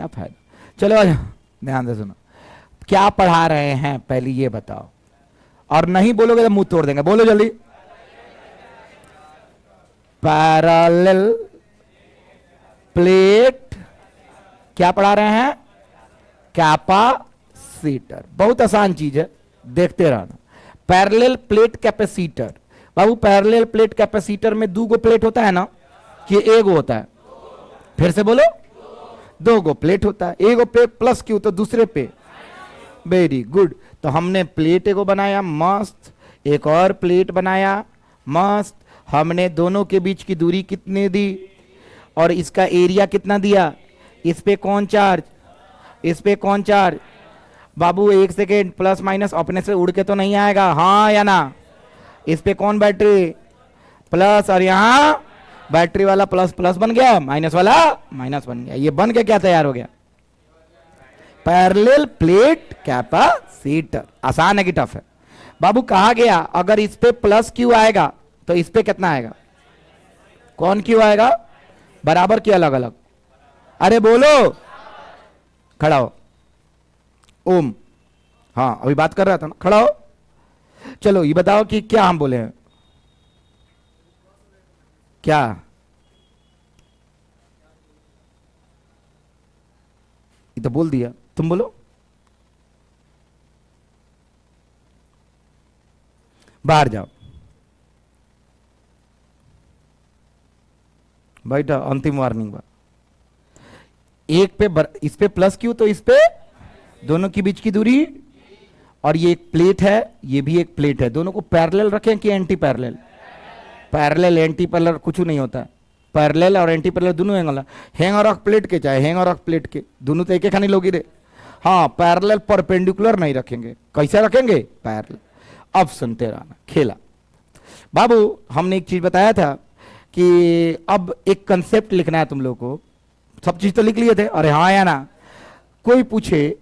क्या फायदा। चलो आ जाओ, ध्यान से सुनो, क्या पढ़ा रहे हैं पहले ये बताओ, और नहीं बोलोगे तो मुंह तोड़ देंगे, बोलो जल्दी। पैरेलल प्लेट, क्या पढ़ा रहे हैं, कैपेसिटर। बहुत आसान चीज है, देखते रहना। पैरेलल प्लेट कैपेसिटर, बाबू पैरेलल प्लेट कैपेसिटर में दो गो प्लेट होता है ना कि एक गो होता है, फिर से बोलो, दो गो प्लेट होता है, एक गो पे प्लस क्यू तो दूसरे पे, वेरी गुड। तो हमने प्लेट एगो बनाया मस्त, एक और प्लेट बनाया मस्त, हमने दोनों के बीच की दूरी कितनी दी और इसका एरिया कितना दिया, इस पे कौन चार्ज, इस पे कौन चार्ज। बाबू एक सेकेंड, प्लस माइनस अपने से उड़ के तो नहीं आएगा, हाँ या ना। इस पे कौन बैटरी, प्लस, और यहां बैटरी वाला प्लस प्लस बन गया, माइनस वाला माइनस बन गया। ये बन के क्या तैयार हो गया, पैरेलल प्लेट कैपेसिटर। आसान है कि टफ है बाबू। कहा गया अगर इस पे प्लस क्यू आएगा तो इस पे कितना आएगा, कौन क्यू आएगा, बराबर की अलग अलग, अरे बोलो, खड़ा हो, ओम, हाँ अभी बात कर रहा था ना, खड़ा हो। चलो ये बताओ कि क्या हम बोले हैं, क्या, ये तो बोल दिया, तुम बोलो, बाहर जाओ, बैठा, अंतिम वार्निंग बा। एक पे इस पे प्लस क्यू तो इस पे दोनों के बीच की दूरी, और ये एक प्लेट है, ये भी एक प्लेट है, दोनों को पैरेलल रखें कि anti parallel, parallel anti parallel कुछ नहीं होता है, पैरेलल और एंटी पैरेलल दोनों एंगल हैंग और रख प्लेट के, चाहे हैंग और रख प्लेट के, दोनों तो एक ही खानी लोगी रे। हाँ पैरेलल परपेंडिकुलर नहीं रखेंगे, कैसे रखेंगे, पैरेलल। अब सुनते रहना खेला। बाबू हमने एक चीज बताया था कि अब एक कंसेप्ट लिखना है तुम लोग को, सब चीज तो लिख लिए थे, अरे हाँ या ना। कोई पूछे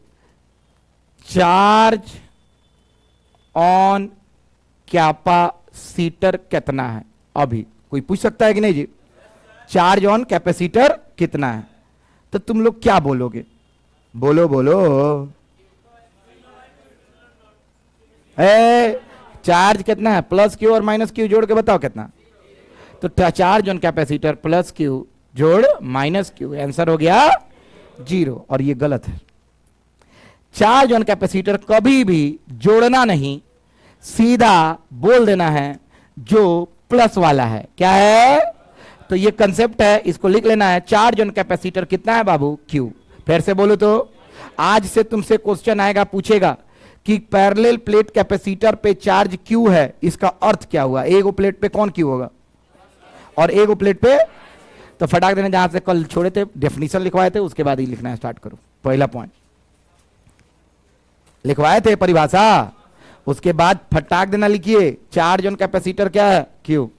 चार्ज ऑन कैपेसिटर कितना है, अभी कोई पूछ सकता है कि नहीं जी, चार्ज ऑन कैपेसिटर कितना है, तो तुम लोग क्या बोलोगे, बोलो बोलो, चार्ज कितना है, प्लस क्यू और माइनस क्यू जोड़ के बताओ कितना। तो charge on capacitor plus Q जोड़ माइनस क्यू, आंसर हो गया 0। और ये गलत है, चार्ज ऑन कैपेसिटर कभी भी जोड़ना नहीं, सीधा बोल देना है जो प्लस वाला है, क्या है। तो ये कंसेप्ट है, इसको लिख लेना है, चार्ज ऑन कैपेसिटर कितना है बाबू, क्यू। फिर से बोलो तो आज से तुमसे क्वेश्चन आएगा, पूछेगा कि पैरेलल प्लेट कैपेसिटर पे चार्ज क्यू है, इसका अर्थ क्या हुआ, एगो प्लेट पे कौन क्यू होगा और एगो प्लेट पे, तो फटाक देने, जहां से कल छोड़े थे डेफिनेशन लिखवाए थे उसके बाद ही लिखना स्टार्ट करो। पहला पॉइंट लिखवाए थे परिभाषा, उसके बाद फटाक देना लिखिए, चार्ज ऑन कैपेसिटर क्या है, क्यू।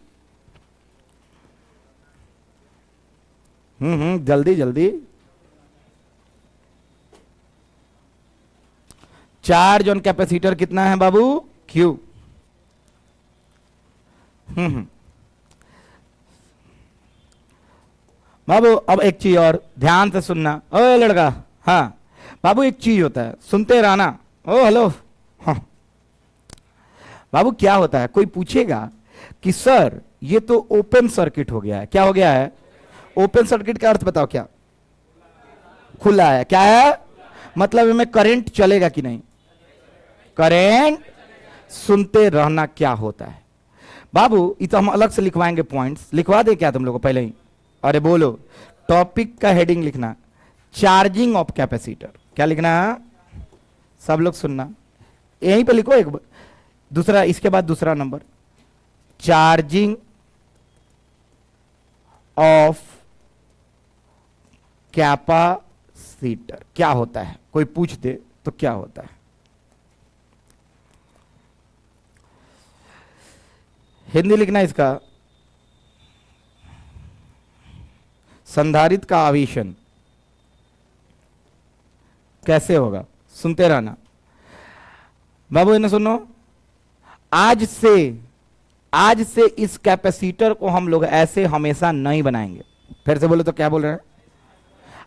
जल्दी जल्दी, चार्ज ऑन कैपेसिटर कितना है बाबू, क्यू। बाबू अब एक चीज और ध्यान से सुनना, ओए लड़का, हाँ बाबू एक चीज होता है, सुनते रहना, ओ हेलो, हाँ बाबू क्या होता है, कोई पूछेगा कि सर ये तो ओपन सर्किट हो गया है, क्या हो गया है, ओपन सर्किट का अर्थ बताओ क्या, खुला है, क्या है, मतलब इसमें करंट चलेगा कि नहीं, करंट। सुनते रहना क्या होता है बाबू, ये तो हम अलग से लिखवाएंगे, पॉइंट्स लिखवा दे क्या तुम लोगों को पहले ही, अरे बोलो, टॉपिक का हेडिंग लिखना, चार्जिंग ऑफ कैपेसिटर, क्या लिखना है, सब लोग सुनना, यहीं पे लिखो, एक दूसरा, इसके बाद दूसरा नंबर, चार्जिंग ऑफ कैपेसिटर क्या होता है, कोई पूछ दे तो क्या होता है। हिंदी लिखना इसका, संधारित्र का आवेशन कैसे होगा, सुनते रहना बाबू, इन्हें सुनो, आज से इस कैपेसिटर को हम लोग ऐसे हमेशा नहीं बनाएंगे। फिर से बोलो तो क्या बोल रहे हैं,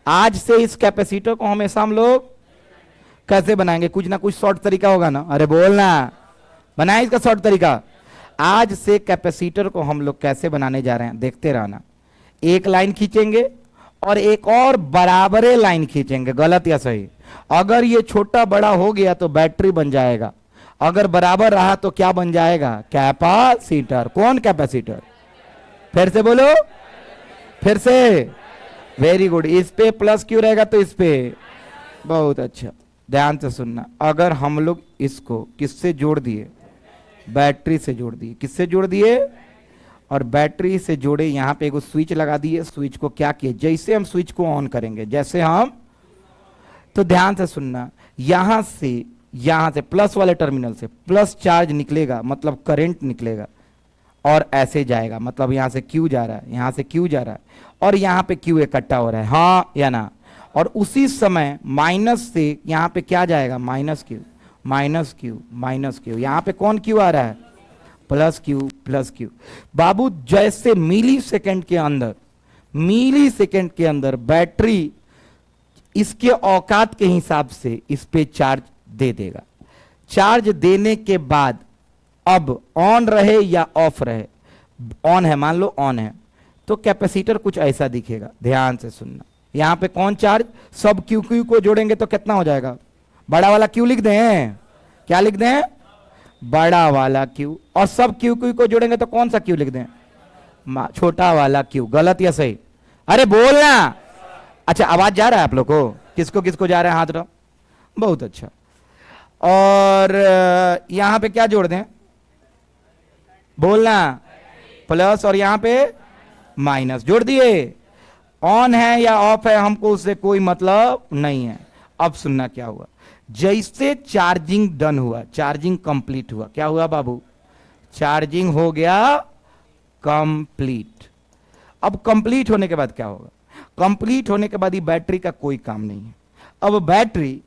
आज से इस कैपेसिटर को हमेशा हम लोग कैसे बनाएंगे? कुछ ना कुछ शॉर्ट तरीका होगा ना, अरे बोलना, बनाए इसका शॉर्ट तरीका। आज से कैपेसिटर को हम लोग कैसे बनाने जा रहे हैं, देखते रहना। एक लाइन खींचेंगे और एक और बराबरे लाइन खींचेंगे, गलत या सही? अगर ये छोटा बड़ा हो गया तो बैटरी बन जाएगा, अगर बराबर रहा तो क्या बन जाएगा? कैपेसिटर। कौन कैपेसिटर? फिर से बोलो, फिर से। Very good. इस पे प्लस क्यों रहेगा तो इस पे, बहुत अच्छा, ध्यान से सुनना। अगर हम लोग इसको किससे जोड़ दिए? बैटरी से जोड़ दिए। किससे जोड़ दिए? और बैटरी से जोड़े, यहां पे एक स्विच लगा दिए। स्विच को क्या किए? जैसे हम स्विच को ऑन करेंगे, जैसे हम, तो ध्यान से सुनना, यहां से प्लस वाले टर्मिनल से प्लस चार्ज निकलेगा, मतलब करंट निकलेगा, और ऐसे जाएगा, मतलब यहां से क्यू जा रहा है, यहां से क्यू जा रहा है, और यहां पे क्यू इकट्ठा हो रहा है, हाँ या ना? और उसी समय माइनस से यहां पे क्या जाएगा? Minus Q, minus Q, minus Q. यहां पे कौन क्यू आ रहा है? Plus Q, plus Q. बाबू जैसे मिली सेकेंड के अंदर बैटरी इसके औकात के हिसाब से इस पे चार्ज दे देगा। चार्ज देने के बाद अब ऑन रहे या ऑफ रहे, ऑन है, मान लो ऑन है, तो कैपेसिटर कुछ ऐसा दिखेगा। ध्यान से सुनना, यहां पे कौन चार्ज? सब क्यू क्यू को जोड़ेंगे तो कितना हो जाएगा? बड़ा वाला क्यू लिख दें, क्या लिख दें? बड़ा वाला क्यू। और सब क्यू क्यू को जोड़ेंगे तो कौन सा क्यू लिख दें? छोटा वाला क्यू। गलत या सही? अरे बोलना। अच्छा, आवाज जा रहा है आप लोग को? किसको किसको जा रहा है? हाथ उठाओ। बहुत अच्छा। और यहां पे क्या जोड़ दें? बोलना। प्लस, और यहां पे माइनस जोड़ दिए। ऑन है या ऑफ है हमको उससे कोई मतलब नहीं है। अब सुनना क्या हुआ। जैसे चार्जिंग डन हुआ, चार्जिंग कंप्लीट हुआ, क्या हुआ बाबू? चार्जिंग हो गया कंप्लीट। अब कंप्लीट होने के बाद क्या होगा? कंप्लीट होने के बाद ही बैटरी का कोई काम नहीं है। अब बैटरी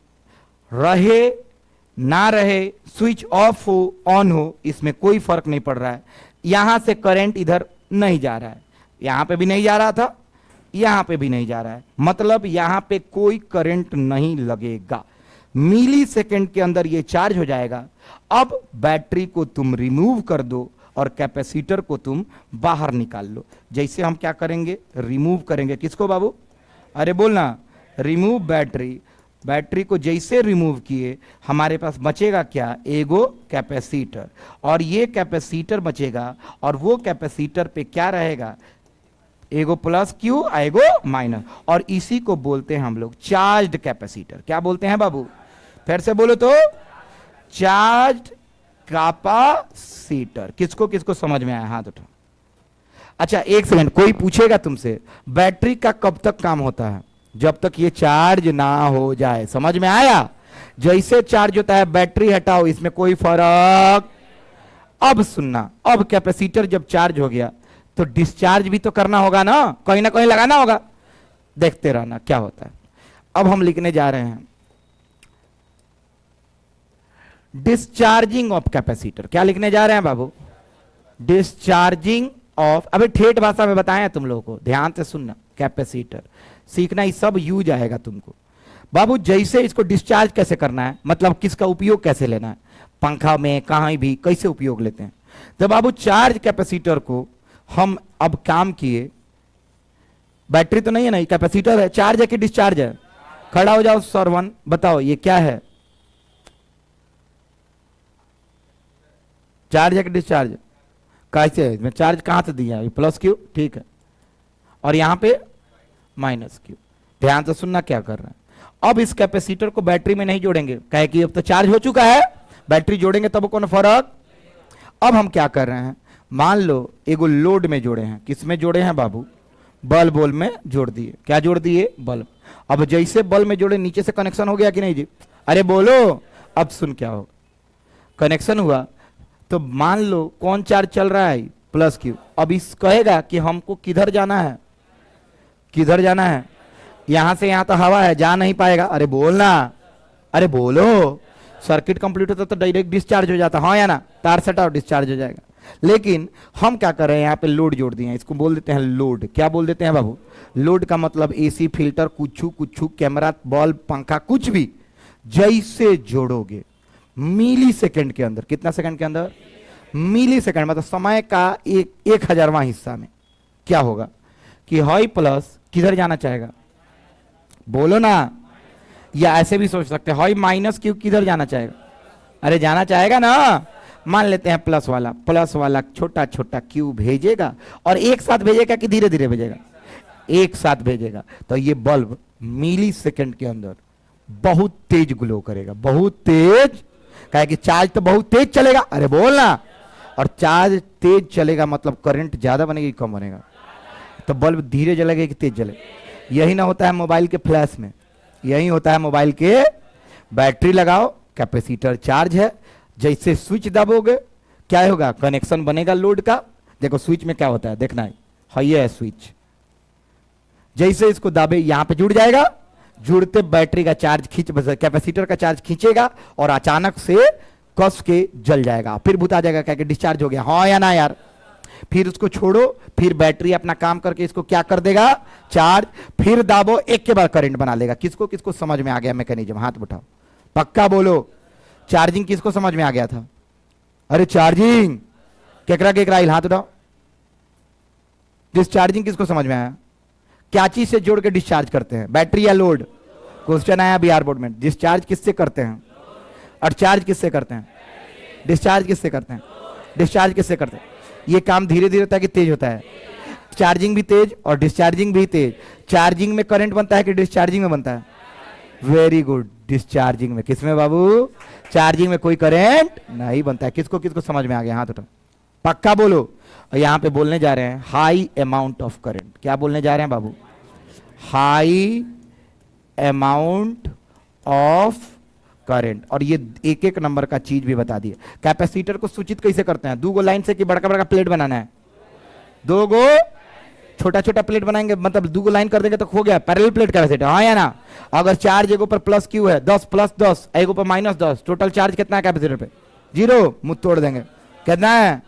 रहे ना रहे, स्विच ऑफ हो ऑन हो, इसमें कोई फर्क नहीं पड़ रहा है। यहां से करंट इधर नहीं जा रहा है, यहां पे भी नहीं जा रहा था, यहां पे भी नहीं जा रहा है, मतलब यहां पे कोई करंट नहीं लगेगा। मिली सेकेंड के अंदर ये चार्ज हो जाएगा। अब बैटरी को तुम रिमूव कर दो और कैपेसिटर को तुम बाहर निकाल लो। जैसे हम क्या करेंगे? रिमूव करेंगे। किसको बाबू? अरे बोलना, रिमूव बैटरी। बैटरी को जैसे रिमूव किए, हमारे पास बचेगा क्या? एगो कैपेसिटर। और ये कैपेसिटर बचेगा, और वो कैपेसिटर पे क्या रहेगा? एगो प्लस क्यू, एगो माइनस, और इसी को बोलते हैं हम लोग चार्ज्ड कैपेसिटर। क्या बोलते हैं बाबू? फिर से बोलो तो, चार्ज्ड कैपेसिटर। किसको किसको समझ में आया? हाथ उठाओ। अच्छा एक सेकंड, कोई पूछेगा तुमसे बैटरी का कब तक काम होता है? जब तक ये चार्ज ना हो जाए। समझ में आया? जैसे चार्ज होता है बैटरी हटाओ, इसमें कोई फर्क। अब सुनना, अब कैपेसिटर जब चार्ज हो गया तो डिस्चार्ज भी तो करना होगा ना कहीं लगाना होगा। देखते रहना क्या होता है। अब हम लिखने जा रहे हैं डिस्चार्जिंग ऑफ कैपेसिटर। क्या लिखने जा रहे हैं बाबू? Discharging of. अबे ठेठ भाषा में बताएं तुम लोगों को, ध्यान से सुनना। कैपेसिटर सीखना, ही सब यूज आएगा तुमको बाबू। जैसे इसको डिस्चार्ज कैसे करना है, मतलब किसका उपयोग कैसे लेना है, पंखा में कहीं भी कैसे उपयोग लेते हैं। तो बाबू चार्ज कैपेसिटर को हम अब काम किए, बैटरी तो नहीं है ना, कैपेसिटर है। चार्ज है कि डिस्चार्ज है? खड़ा हो जाओ सरवन, बताओ ये क्या है? चार्ज है कि डिस्चार्ज? कैसे है इसमें चार्ज? कहां से दिया है? प्लस क्यू, ठीक है, और यहां पे माइनस क्यू। ध्यान से सुनना क्या कर रहे हैं। अब इस कैपेसिटर को बैटरी में नहीं जोड़ेंगे, कहे कि अब तो चार्ज हो चुका है, बैटरी जोड़ेंगे तब कौन फर्क। अब हम क्या कर रहे हैं, मान लो एगो लोड में जोड़े हैं। किस में जोड़े हैं बाबू? बल्ब में जोड़ दिए। क्या जोड़ दिए? बल्ब। अब जैसे बल्ब में जोड़े, नीचे से कनेक्शन हो गया कि नहीं जी? अरे बोलो। अब सुन क्या हो, कनेक्शन हुआ तो मान लो कौन चार्ज चल रहा है? Plus Q. अब इस कहेगा कि हमको किधर जाना है? किधर जाना है? यहां से यहां तो हवा है, जा नहीं पाएगा। अरे बोलना, अरे बोलो। सर्किट कंप्लीट होता तो डायरेक्ट डिस्चार्ज हो जाता, हाँ या ना? तार सटाओ, डिस्चार्ज हो जाएगा। लेकिन हम क्या कर रहे हैं, यहाँ पे लोड जोड़ दिए हैं, इसको बोल देते हैं लोड। क्या बोल देते हैं बाबू? लोड का मतलब एसी, फिल्टर, कुछ कैमरा, बल्ब, पंखा, कुछ भी जैसे जोड़ोगे मिली सेकेंड के अंदर, कितना सेकंड के अंदर? मिली सेकंड, मतलब समय का 1/1000वां हिस्सा में क्या होगा कि हाई प्लस किधर जाना चाहेगा? बोलो ना। या ऐसे भी सोच सकते हैं हाई माइनस क्यू किधर जाना चाहेगा? अरे जाना चाहेगा ना। मान लेते हैं प्लस वाला छोटा छोटा क्यू भेजेगा, और एक साथ भेजेगा कि धीरे धीरे भेजेगा? एक साथ भेजेगा। तो ये बल्ब मिली सेकंड के अंदर बहुत तेज ग्लो करेगा, बहुत तेज। कहे कि चार्ज तो बहुत तेज चलेगा, अरे बोलना। और चार्ज तेज चलेगा मतलब करंट ज्यादा बनेगी कम बनेगा? तो बल्ब धीरे जलेगा कि तेज जलेगा? यही ना होता है मोबाइल के फ्लैश में, यही होता है मोबाइल के। बैटरी लगाओ, कैपेसिटर चार्ज है, जैसे स्विच दबोगे क्या होगा? कनेक्शन बनेगा लोड का। देखो स्विच में क्या होता है, देखना है, ये है स्विच, जैसे इसको दाबे यहां पे जुड़ जाएगा, जुड़ते बैटरी का चार्ज कैपेसिटर का चार्ज खींचेगा और अचानक से कस के जल जाएगा, फिर बुता जाएगा, क्या कि डिस्चार्ज हो गया। हाँ या ना यार? फिर उसको छोड़ो, फिर बैटरी अपना काम करके इसको क्या कर देगा? चार्ज। फिर दाबो, एक के बाद करंट बना लेगा। किसको किसको समझ में आ गया मैकेनिज्म? हाथ उठाओ, पक्का बोलो। चार्जिंग किसको समझ में आ गया था? अरे चार्जिंग केकरा केकरा हाथ उठाओ। डिस्चार्जिंग किसको समझ में आया? क्या चीज से जोड़ के डिस्चार्ज करते हैं, बैटरी या लोड? क्वेश्चन आया बिहार बोर्ड में, डिस्चार्ज किससे करते हैं और चार्ज किससे करते हैं? डिस्चार्ज किससे करते हैं? डिस्चार्ज किससे करते हैं? ये काम धीरे धीरे होता है कि तेज होता है? चार्जिंग भी तेज और डिस्चार्जिंग भी तेज। चार्जिंग में करंट बनता है कि डिस्चार्जिंग में बनता है? वेरी गुड, डिस्चार्जिंग में। किसमें बाबू? चार्जिंग में कोई करंट नहीं बनता है। किसको किसको समझ में आ गया? हाथ उठाओ, पक्का बोलो। और यहां पे बोलने जा रहे हैं हाई अमाउंट ऑफ करंट। क्या बोलने जा रहे हैं बाबू? High amount of current. और ये एक एक नंबर का चीज भी बता दिए। कैपेसिटर को सूचित कैसे करते हैं? 2 लाइन से कि बड़का बड़का प्लेट बनाना है? 2 छोटा छोटा प्लेट बनाएंगे, मतलब 2 लाइन कर देंगे तो हो गया पैरेलल प्लेट कैपेसिटर। हाँ या ना? अगर चार्ज एगो पर प्लस क्यू है, 10 + 10, एगो पर -10, टोटल चार्ज कितना है कैपेसिटर पे? 0। मुंह तोड़ देंगे। कितना है?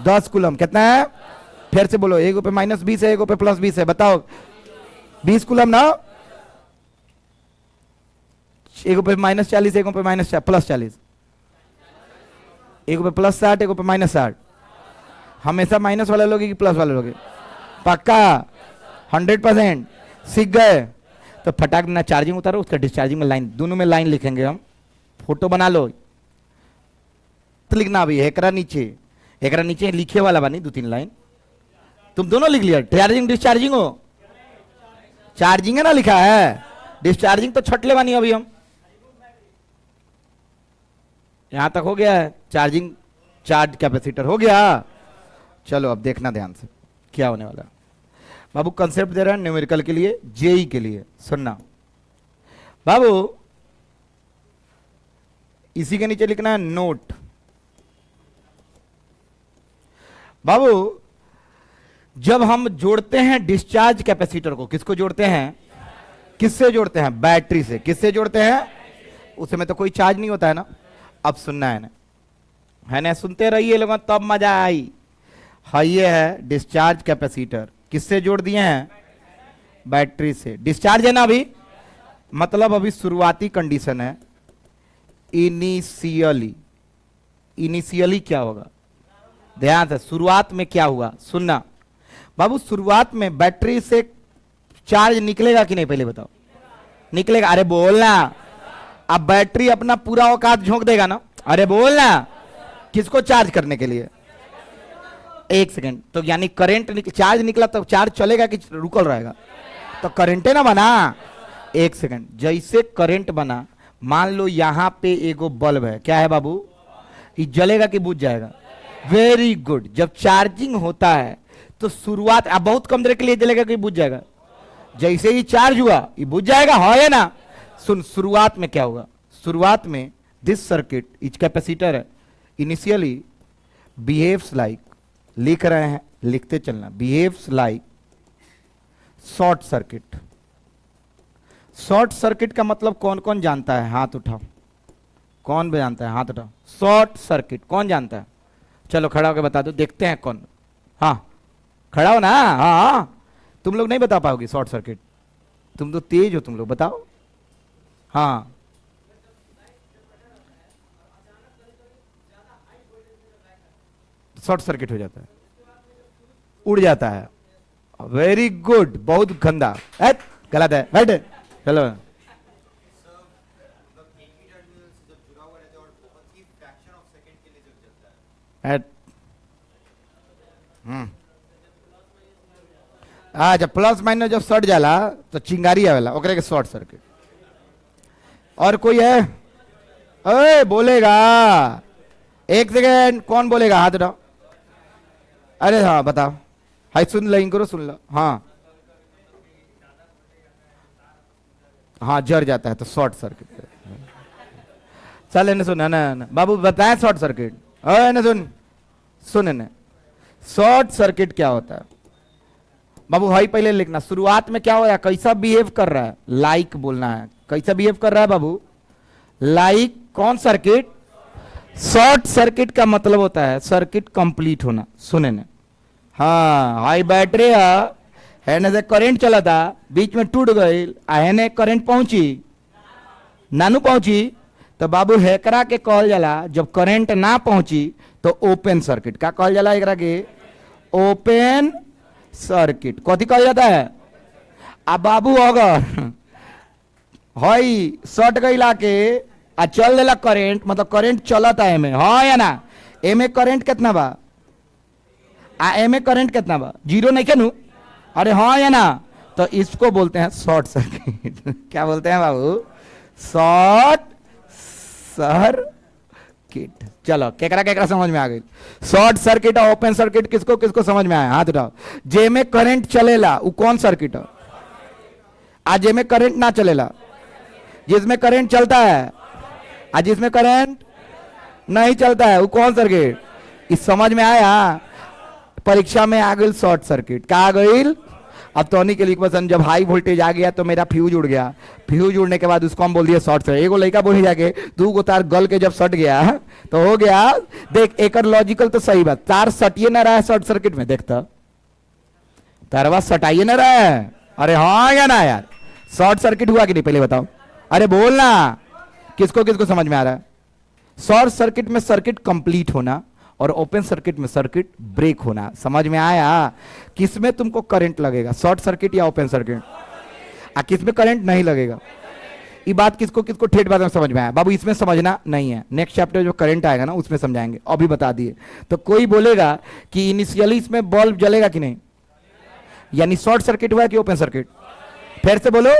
10 कूलम। कितना है? फिर से बोलो, एगो पे -20 है, एगो पे +20 है, बताओ 20 कूलम ना? एगो पे -40, एगो पे +40, एगो पे +60, एगो पे -60। हमेशा माइनस वाले लोगे कि प्लस वाले लोगे? पक्का 100% सीख गए? तो फटाक ना चार्जिंग उतारो, उसका डिस्चार्जिंग में लाइन, दोनों में लाइन लिखेंगे हम। फोटो बना लो, तो लिखना अभी एकरा नीचे लिखे वाला बनी 2-3 लाइन। तुम दोनों लिख लिया, चार्जिंग डिस्चार्जिंग हो? चार्जिंग है ना लिखा है, डिस्चार्जिंग तो छटले बानी अभी हम। यहां तक हो गया है, चार्जिंग चार्ज कैपेसिटर हो गया। चलो अब देखना ध्यान से क्या होने वाला है। बाबू कंसेप्ट दे रहे हैं न्यूमेरिकल के लिए, जेई के लिए, सुनना बाबू। इसी के नीचे लिखना है नोट। बाबू जब हम जोड़ते हैं डिस्चार्ज कैपेसिटर को, किसको जोड़ते हैं? किससे जोड़ते हैं? बैटरी से। किससे जोड़ते हैं? उसमें तो कोई चार्ज नहीं होता है ना। अब सुनना है ना, सुनते रहिए लोगों, तब मजा आई। हाँ ये है डिस्चार्ज कैपेसिटर, किससे जोड़ दिए हैं? बैटरी से। डिस्चार्ज है ना अभी, मतलब अभी शुरुआती कंडीशन है। इनिशियली क्या होगा? ध्यान से, शुरुआत में क्या हुआ सुनना बाबू। शुरुआत में बैटरी से चार्ज निकलेगा कि नहीं, पहले बताओ? निकलेगा। अरे बोलना। अब बैटरी अपना पूरा औकात झोंक देगा ना। अरे बोलना। किसको चार्ज करने के लिए? एक सेकंड, तो यानी करंट चार्ज निकला तो चार्ज चलेगा कि रुकल रहेगा? तो करंट ना बना। एक सेकंड, जैसे करंट बना, मान लो यहां पे एगो बल्ब है, क्या है बाबू? ये जलेगा कि बुझ जाएगा? Very good. जब चार्जिंग होता है तो शुरुआत, अब बहुत कम देर के लिए जलेगा कि बुझ जाएगा? जैसे ही चार्ज हुआ ये बुझ जाएगा, हाँ या ना? सुन, शुरुआत में क्या होगा? शुरुआत में दिस सर्किट इच कैपेसिटर है, इनिशियली बिहेव्स लाइक, लिख रहे हैं, लिखते चलना, behaves like short circuit. Short circuit का मतलब कौन कौन जानता है? हाथ उठाओ। कौन भी जानता है? हाथ उठाओ। शॉर्ट सर्किट कौन जानता है? चलो खड़ा होकर बता दो, देखते हैं कौन। हाँ खड़ा हो ना। हाँ हाँ, तुम लोग नहीं बता पाओगे शॉर्ट सर्किट, तुम तो तेज हो, तुम लोग बताओ। हाँ शॉर्ट सर्किट हो जाता है, उड़ जाता है। वेरी गुड, बहुत गंदा। गलत है, बैठ। चलो जब प्लस माइनस जब सट जाला तो चिंगारी आवेला, ओकरे के शॉर्ट सर्किट। और कोई है? अरे बोलेगा, एक सेकेंड, कौन बोलेगा? हाथ उठाओ। अरे हाँ बताओ। हाई सुन लो, करो, सुन लो। हाँ हाँ जर जाता है तो शॉर्ट सर्किट। चल इन्हें सुन ना बाबू, बताएं शॉर्ट सर्किट। अरे सुन सुन ने, शॉर्ट सर्किट क्या होता है बाबू? हाई पहले लिखना। शुरुआत में क्या हो रहा है, कैसा बिहेव कर रहा है? लाइक बोलना है। कैसा बिहेव कर रहा है बाबू? लाइक। कौन सर्किट? शॉर्ट सर्किट का मतलब होता है सर्किट कंप्लीट होना। सुने ने, हाँ हाई बैटरी है ने से करंट चला था, बीच में टूट गई, ने करंट पहुंची नानू पहुंची, तो बाबू हेकरा के कहल जाला जब करंट ना पहुंची तो ओपन सर्किट। का कहल जाला एकरा के? Open circuit. कथी कहल जाता है? अब बाबू अगर हई सट गईला के आ चल देला करंट, मतलब करंट चलता है एमे, हाँ या ना? एमे करंट कितना बा? एमे करंट कितना बा? जीरो नहीं क्या नू? अरे हाँ या ना? तो इसको बोलते हैं शॉर्ट सर्किट। क्या बोलते हैं बाबू? Short circuit. चलो केकरा केकरा समझ में आ गई? शॉर्ट सर्किट और ओपन सर्किट किसको किसको समझ में आया? हाथ उठाओ। जे में करंट चलेला वो कौन सर्किट है? आज जे में करंट ना चलेला, जिसमें करंट चलता है, आज जिसमें करंट नहीं चलता है वो कौन सर्किट? इस समझ में आया? परीक्षा में आ गई शॉर्ट सर्किट। क्या आ गई? अब टॉनी के लिए जब हाई वोल्टेज आ गया तो मेरा फ्यूज उड़ गया, फ्यूज उड़ने के बाद उसको हम बोल दिया शॉर्ट सर्किट। एगो लड़का बोली जाके दू गो तार गल के जब सट गया तो हो गया। देख एक लॉजिकल तो सही बात, तार सटिए ना रहा है शॉर्ट सर्किट में, देखता तारवा सटाइए ना रहा है। अरे हाँ या ना यार? शॉर्ट सर्किट हुआ कि नहीं पहले बताओ? अरे बोलना, किसको किसको समझ में आ रहा है? शॉर्ट सर्किट में सर्किट कंप्लीट होना और ओपन सर्किट में सर्किट ब्रेक होना। समझ में आया? किसमें तुमको करंट लगेगा, शॉर्ट सर्किट या ओपन सर्किट? किसमें करंट नहीं लगेगा? ये बात किसको किसको ठेठ बात में समझ में आया बाबू? इसमें समझना नहीं है, नेक्स्ट चैप्टर जो करंट आएगा ना उसमें समझाएंगे, अभी बता दिए। तो कोई बोलेगा कि इनिशियली इसमें बल्ब जलेगा कि नहीं, यानी शॉर्ट सर्किट हुआ कि ओपन सर्किट? फिर से बोलो,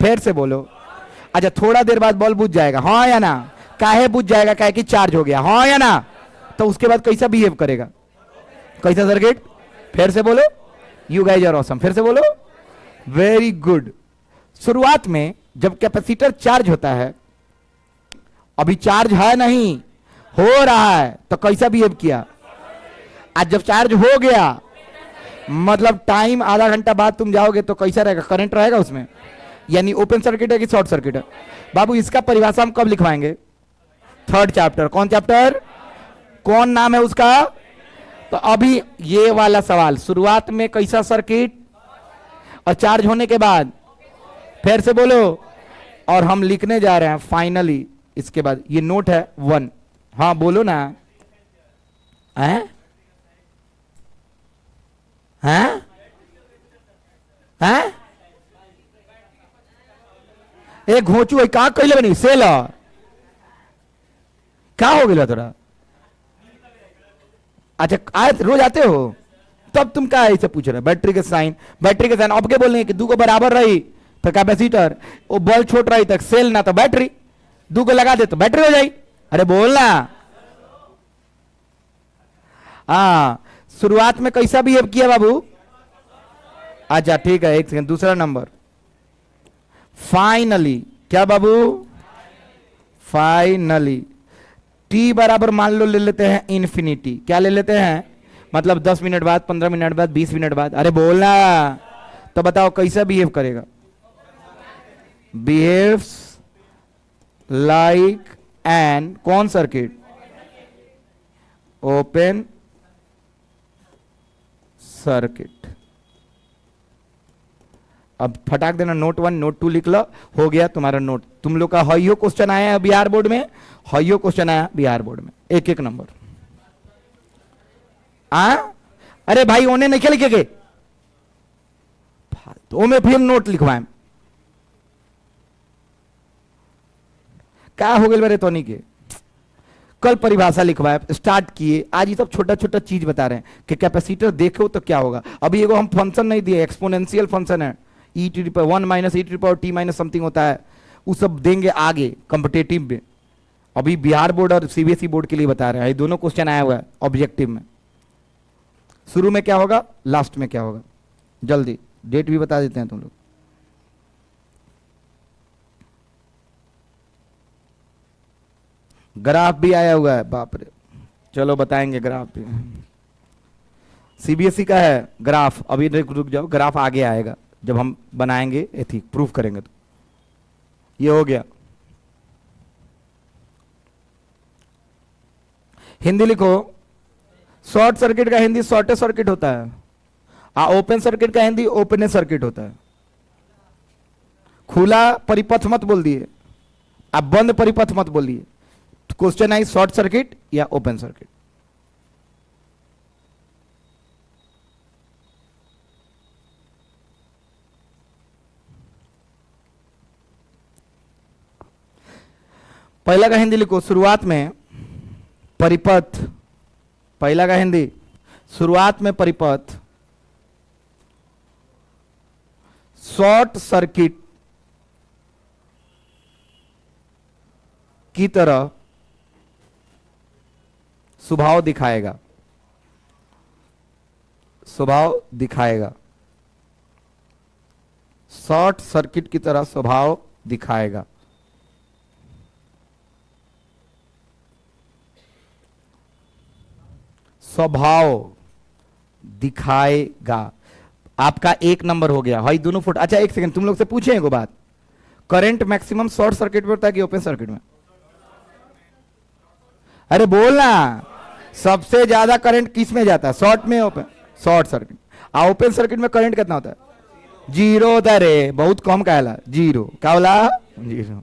फिर से बोलो। अच्छा थोड़ा देर बाद बल्ब बुझ जाएगा, हाँ या ना? काहे बुझ जाएगा? काहे कि चार्ज हो गया, हाँ या ना? तो उसके बाद कैसा बिहेव करेगा? कैसा सर्किट? फिर से बोलो। You guys are awesome. फिर से बोलो। Very good. शुरुआत में जब कैपेसिटर चार्ज होता है, अभी चार्ज है नहीं, हो रहा है, तो कैसा बिहेव किया? आज जब चार्ज हो गया मतलब टाइम आधा घंटा बाद तुम जाओगे तो कैसा रहेगा? करंट रहेगा उसमें, यानी ओपन सर्किट है कि शॉर्ट सर्किट है? बाबू इसका परिभाषा हम कब लिखवाएंगे? Third chapter. कौन चैप्टर? कौन नाम है उसका? तो अभी ये वाला सवाल, शुरुआत में कैसा सर्किट और चार्ज होने के बाद? फिर से बोलो। और हम लिखने जा रहे हैं फाइनली इसके बाद, ये नोट है 1। हाँ बोलो ना। हैं हैं हैं? एक घोचू है का कैले बनी सेल क्या हो गया थोड़ा? अच्छा आए रोज आते हो तब तुम क्या ऐसे पूछ रहे? बैटरी के साइन, बैटरी के साइन अब के बोलने कि दू को बराबर रही तो कैपेसिटर, वो बॉल छोट रही तक सेल ना तो बैटरी, दू को लगा दे तो बैटरी हो जाए। अरे बोलना। हाँ शुरुआत में कैसा बिहेव किया बाबू? अच्छा ठीक है, एक सेकंड। दूसरा नंबर फाइनली। क्या बाबू? फाइनली। टी बराबर मान लो ले लेते हैं इन्फिनिटी। क्या ले लेते हैं? मतलब 10 मिनट बाद, 15 मिनट बाद, 20 मिनट बाद। अरे बोलना। तो बताओ कैसा बिहेव करेगा? बिहेव्स लाइक एन कौन सर्किट? Open circuit. अब फटाक देना, नोट 1 नोट 2 लिख लो, हो गया तुम्हारा नोट। तुम लोग का हइयो क्वेश्चन आया है बिहार बोर्ड में, हइयो क्वेश्चन आया बिहार बोर्ड में, एक एक नंबर। आ अरे भाई उन्हें नहीं लिखे गए तो में फिर नोट लिखवाए क्या हो गए मेरे तोनी के। कल परिभाषा लिखवाए, स्टार्ट किए, आज ये सब छोटा छोटा चीज बता रहे हैं कि कैपेसिटर देखो तो क्या होगा। अभी एगो हम फंक्शन नहीं दिए, एक्सपोनेंशियल फंक्शन है, e to the power 1 minus e to the power t minus something होता है, वो सब देंगे आगे कॉम्पिटेटिव में। अभी बिहार बोर्ड और सीबीएसई बोर्ड के लिए बता रहे हैं, ये दोनों क्वेश्चन आया हुआ है ऑब्जेक्टिव में। शुरू में क्या होगा, लास्ट में क्या होगा, जल्दी डेट भी बता देते हैं तुम लोग। ग्राफ भी आया हुआ है, बाप रे, चलो बताएंगे ग्राफ भी। सीबीएसई का है ग्राफ, अभी रुक जाओ, ग्राफ आगे आएगा जब हम बनाएंगे एथिक प्रूफ करेंगे। तो ये हो गया। हिंदी लिखो, शॉर्ट सर्किट का हिंदी शॉर्टेस्ट सर्किट होता है, ओपन सर्किट का हिंदी ओपन सर्किट होता है। खुला परिपथ मत बोल दिए, आप बंद परिपथ मत बोलिए। क्वेश्चन आई शॉर्ट सर्किट या ओपन सर्किट। पहला का हिंदी लिखो, शुरुआत में परिपथ, पहला का हिंदी शुरुआत में परिपथ शॉर्ट सर्किट की तरह स्वभाव दिखाएगा, स्वभाव दिखाएगा, शॉर्ट सर्किट की तरह स्वभाव दिखाएगा। स्वभाव दिखाएगा, आपका एक नंबर हो गया। भाई दोनों फुट। अच्छा एक सेकंड, तुम लोग से पूछे एक बात, करंट मैक्सिमम शॉर्ट सर्किट में होता है कि ओपन सर्किट में? अरे बोलना, सबसे ज्यादा करंट किस में जाता है, शॉर्ट में open? Short circuit. Open circuit में करंट कितना होता है? जीरो होता है रे, बहुत कम कहला, जीरो। क्या बोला? जीरो।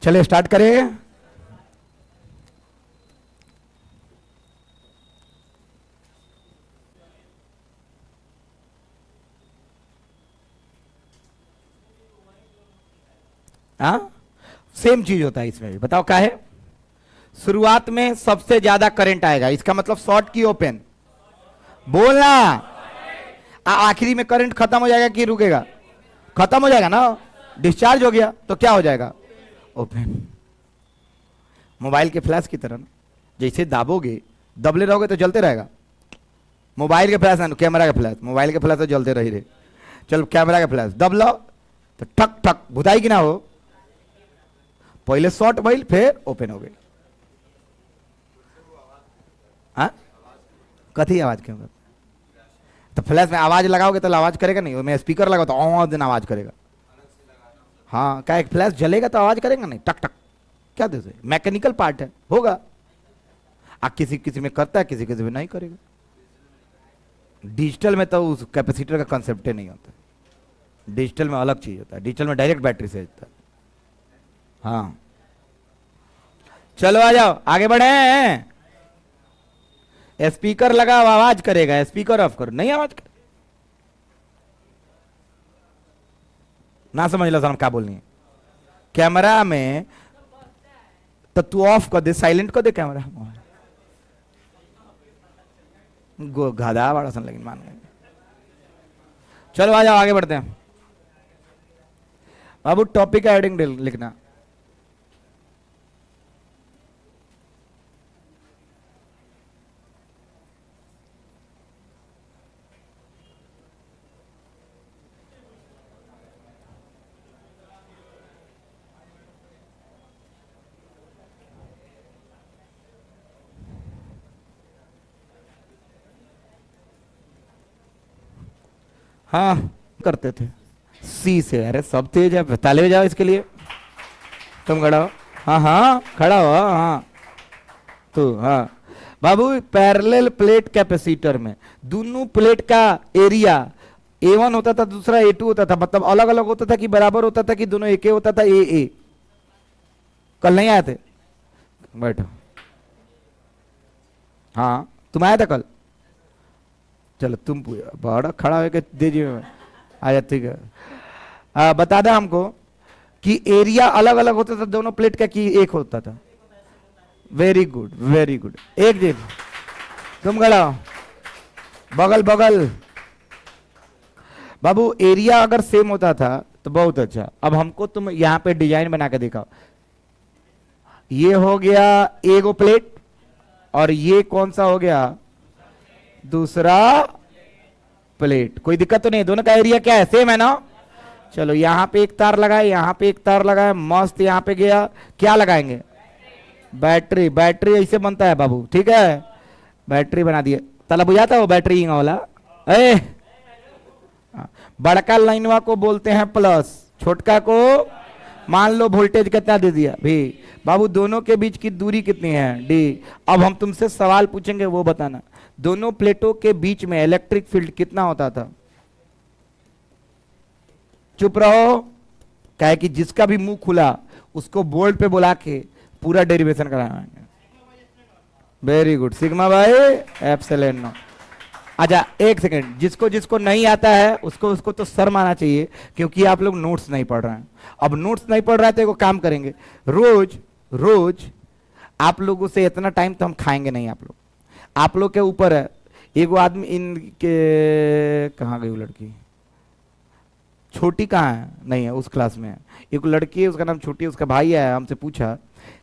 चलिए स्टार्ट करें। हाँ सेम चीज होता है इसमें भी, बताओ क्या है। शुरुआत में सबसे ज्यादा करंट आएगा, इसका मतलब शॉर्ट की ओपन? बोलना। आखिरी में करंट खत्म हो जाएगा कि रुकेगा? खत्म हो जाएगा ना, डिस्चार्ज हो गया तो क्या हो जाएगा? ओपन। मोबाइल के फ्लैश की तरह ना, जैसे दाबोगे, दबले रहोगे तो जलते रहेगा। मोबाइल के फ्लैश ना, कैमरा के फ्लैश, मोबाइल के फ्लैश तो जलते रही रहे। चलो कैमरा के फ्लैश दब लो तो ठक ठक भुताई की ना हो, पहले शॉर्ट भइल फिर ओपन हो गई। हाँ कथी आवाज क्यों कर? तो फ्लैश में आवाज लगाओगे तो आवाज करेगा नहीं, मैं स्पीकर लगाओ तो ऑन दिन आवाज करेगा। हाँ क्या एक फ्लैश जलेगा तो आवाज करेगा नहीं, टक टक। क्या दे, मैकेनिकल पार्ट है, होगा। किसी किसी में करता है, किसी किसी में नहीं करेगा। डिजिटल में तो उस कैपेसिटर का कंसेप्ट ही नहीं होता, डिजिटल में अलग चीज होता है, डिजिटल में डायरेक्ट बैटरी से होता है। हाँ चलो आ जाओ आगे बढ़े। स्पीकर लगा आवाज करेगा, स्पीकर ऑफ करो नहीं आवाज कर। ना समझ लो सर क्या बोलनी है। कैमरा में तो तू ऑफ कर दे, साइलेंट कर दे कैमरा। गधा बड़ा सन लेकिन मान गए। चलो आ जाओ आगे बढ़ते हैं। बाबू टॉपिक हेडिंग लिखना। हाँ करते थे। सी से, अरे सब तेज है, ताले जाओ इसके लिए। तुम खड़ा हो, हाँ हाँ खड़ा हो, हाँ तो हाँ बाबू, पैरेलल प्लेट कैपेसिटर में दोनों प्लेट का एरिया A1 होता था, दूसरा A2 होता था, मतलब अलग अलग होता था कि बराबर होता था कि दोनों एक होता था A। कल नहीं आए थे? बैठो। हाँ तुम आया था कल? चलो तुम बड़ा खड़ा होकर दीजिए, आया ठीक है। बता दे हमको कि एरिया अलग अलग होता था दोनों प्लेट का कि एक होता था? वेरी गुड वेरी गुड, एक दिन तुम खड़ा हो, बगल बगल। बाबू एरिया अगर सेम होता था तो बहुत अच्छा। अब हमको तुम यहां पे डिजाइन बना के दिखाओ। ये हो गया एगो प्लेट, और ये कौन सा हो गया? दूसरा प्लेट। कोई दिक्कत तो नहीं? दोनों का एरिया क्या है? सेम है ना? चलो यहां पे एक तार लगाए, यहां पे एक तार लगाए, मस्त। यहां पे गया, क्या लगाएंगे? बैटरी। बैटरी ऐसे बनता है बाबू, ठीक है? बैटरी बना दिए। तला बुझाता हो बैटरी वाला? ए बड़का लाइनवा को बोलते हैं प्लस, छोटका को मान लो वोल्टेज कितना दे दिया भी बाबू, दोनों के बीच की दूरी कितनी है? डी। अब हम तुमसे सवाल पूछेंगे, वो बताना। दोनों प्लेटों के बीच में इलेक्ट्रिक फील्ड कितना होता था? चुप रहो, कहे कि जिसका भी मुंह खुला उसको बोर्ड पे बुला के पूरा डेरिवेशन कराएंगे। वेरी गुड सिग्मा भाई, एप्सिलॉन नॉट। अच्छा एक सेकंड, जिसको जिसको नहीं आता है उसको उसको तो शर्म आना चाहिए, क्योंकि आप लोग नोट्स नहीं पढ़ रहे हैं। अब नोट्स नहीं पढ़ रहे हैं तो एक काम करेंगे, रोज रोज आप लोगों से इतना टाइम तो हम खाएंगे नहीं। आप लोग के ऊपर है। एगो आदमी इनके, कहाँ गई वो लड़की? छोटी कहाँ है? नहीं है, उस क्लास में है। एक लड़की है, उसका नाम छोटी है, उसका भाई है, हमसे पूछा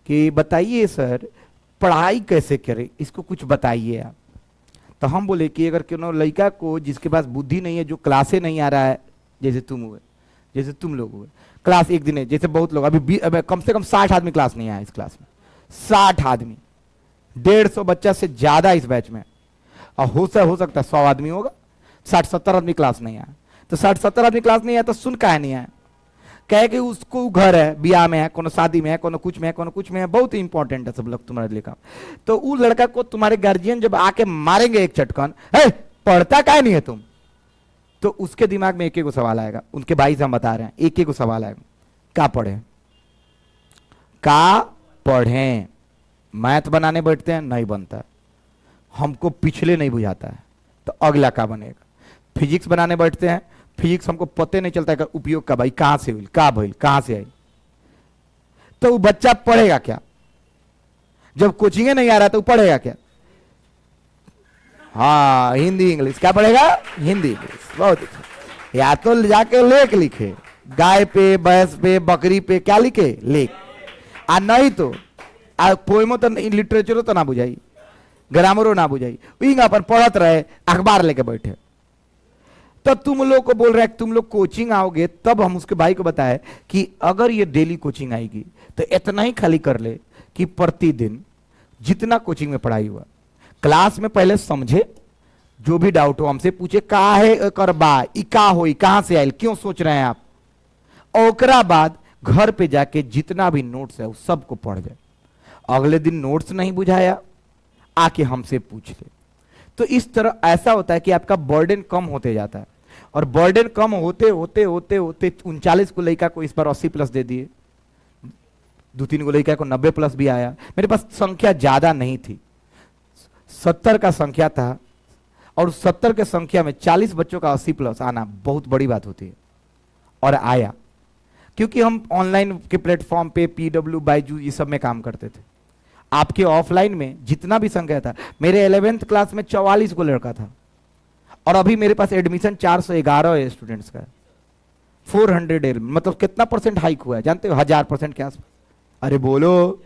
कि बताइए सर पढ़ाई कैसे करें, इसको कुछ बताइए आप। तो हम बोले कि अगर क्यों लड़का को जिसके पास बुद्धि नहीं है, जो क्लासे नहीं आ रहा है, जैसे तुम हुए, जैसे तुम लोग हुए, क्लास एक दिन है, जैसे बहुत लोग अभी कम से कम 60 आदमी क्लास नहीं आया इस क्लास में। 60 आदमी, 150 बच्चा से ज्यादा इस बैच में, और हो सकता है 100 आदमी होगा। 60-70 आदमी क्लास नहीं आया। तो 60-70 आदमी क्लास नहीं आया तो सुन काहे नहीं आया? कहे कि उसको घर है, ब्याह में है, कोनो शादी में है, कोनो कुछ में है, कोनो कुछ में है, बहुत इंपॉर्टेंट है सब लोग तुम्हारे लिए काम। तो उस लड़का को तुम्हारे गार्जियन जब आके मारेंगे एक चटकन, पढ़ता काहे नहीं है तुम, तो उसके दिमाग में एक एक सवाल आएगा। उनके भाई से हम बता रहे हैं, एक एक सवाल आएगा, का पढ़े, का पढ़े। मैथ बनाने बैठते हैं, नहीं बनता, हमको पिछले नहीं बुझाता है, तो अगला का बनेगा। फिजिक्स बनाने बैठते हैं, फिजिक्स हमको पते नहीं चलता है उपयोग का, भाई कहां से हुई, का भाई कहां से आई, तो वो बच्चा पढ़ेगा क्या? जब कोचिंग नहीं आ रहा तो पढ़ेगा क्या? हाँ हिंदी इंग्लिश, क्या पढ़ेगा? हिंदी इंग्लिश। बहुत अच्छा, या तो जाके लेख लिखे, गाय पे, भैंस पे, बकरी पे क्या लिखे? लेख। आ नहीं तो पोएमो तो लिटरेचरो तो ना बुझाई, ग्रामरो ना बुझाई, इंगा पर पढ़त रहे, अखबार लेके बैठे। तो तुम लोग को बोल रहे हैं तुम लोग कोचिंग आओगे, तब हम उसके भाई को बताए कि अगर ये डेली कोचिंग आएगी तो इतना ही खाली कर ले कि प्रतिदिन जितना कोचिंग में पढ़ाई हुआ, क्लास में पहले समझे, जो भी डाउट हो हमसे पूछे, का है करबा, का हो, कहां से आयल, क्यों सोच रहे हैं आप, और बाद घर पे जाके जितना भी नोट्स है उस सबको पढ़ जाए। अगले दिन नोट्स नहीं बुझाया, आके हमसे पूछ ले। तो इस तरह ऐसा होता है कि आपका बर्डन कम होते जाता है, और बर्डन कम होते होते होते होते 39 को लड़का को इस पर 80 प्लस दे दिए, 2-3 को लड़का को 90 प्लस भी आया। मेरे पास संख्या ज्यादा नहीं थी, 70 का संख्या था, और 70 के संख्या में 40 बच्चों का 80 प्लस आना बहुत बड़ी बात होती है, और आया। क्योंकि हम ऑनलाइन के प्लेटफॉर्म पे PW बायजू ये सब में काम करते थे। आपके ऑफलाइन में जितना भी संख्या था, मेरे 11th क्लास में 44 को लड़का था, और अभी मेरे पास एडमिशन 411 स्टूडेंट्स का, 400, मतलब कितना परसेंट हाइक हुआ है जानते हो? 1000% के आसपास। अरे बोलो,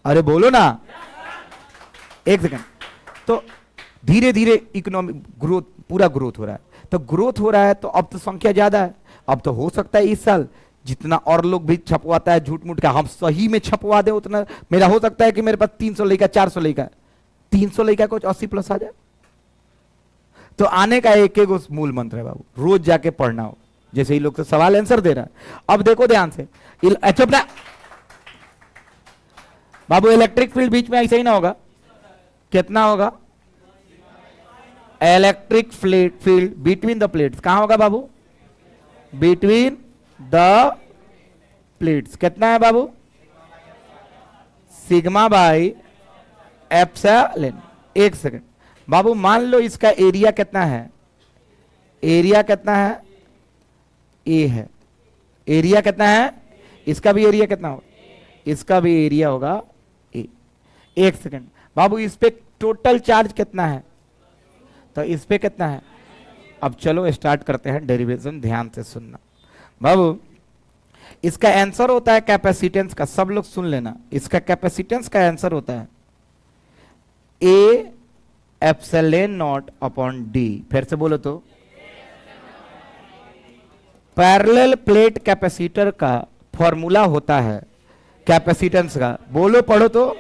अरे बोलो ना, एक सेकंड। तो धीरे धीरे इकोनॉमिक ग्रोथ, पूरा ग्रोथ हो रहा है। तो ग्रोथ हो रहा है तो अब तो संख्या ज्यादा है। अब तो हो सकता है इस साल जितना और लोग भी छपवाता है झूठ मूठ का, हम सही में छपवा दे उतना। मेरा हो सकता है कि मेरे पास 300 लेगा, 400 लेगा, 300 लेगा कुछ 80 प्लस आ जाए। तो आने का एक एक मूल मंत्र है बाबू, रोज जाके पढ़ना हो। जैसे ही लोग तो सवाल आंसर दे रहा है, अब देखो ध्यान से। चुप ना बाबू, इलेक्ट्रिक फील्ड बीच में ऐसे ही ना होगा, कितना होगा? Electric field between the plates कहां होगा बाबू? बिटवीन द प्लेट्स कितना है बाबू? Sigma by epsilon. एक सेकंड बाबू, मान लो इसका एरिया कितना है? एरिया कितना है? ए है। एरिया कितना है? इसका भी एरिया कितना होगा? इसका भी एरिया होगा ए। एक सेकंड बाबू, इस पे टोटल चार्ज कितना है? तो इस पे कितना है? अब चलो स्टार्ट करते हैं डेरिवेशन, ध्यान से सुनना बाबू। इसका आंसर होता है कैपेसिटेंस का, सब लोग सुन लेना, इसका कैपेसिटेंस का आंसर होता है ए एप्सिलॉन नॉट अपॉन डी। फिर से बोलो तो, पैरेलल प्लेट कैपेसिटर का फॉर्मूला होता है कैपेसिटेंस का, बोलो पढ़ो तो,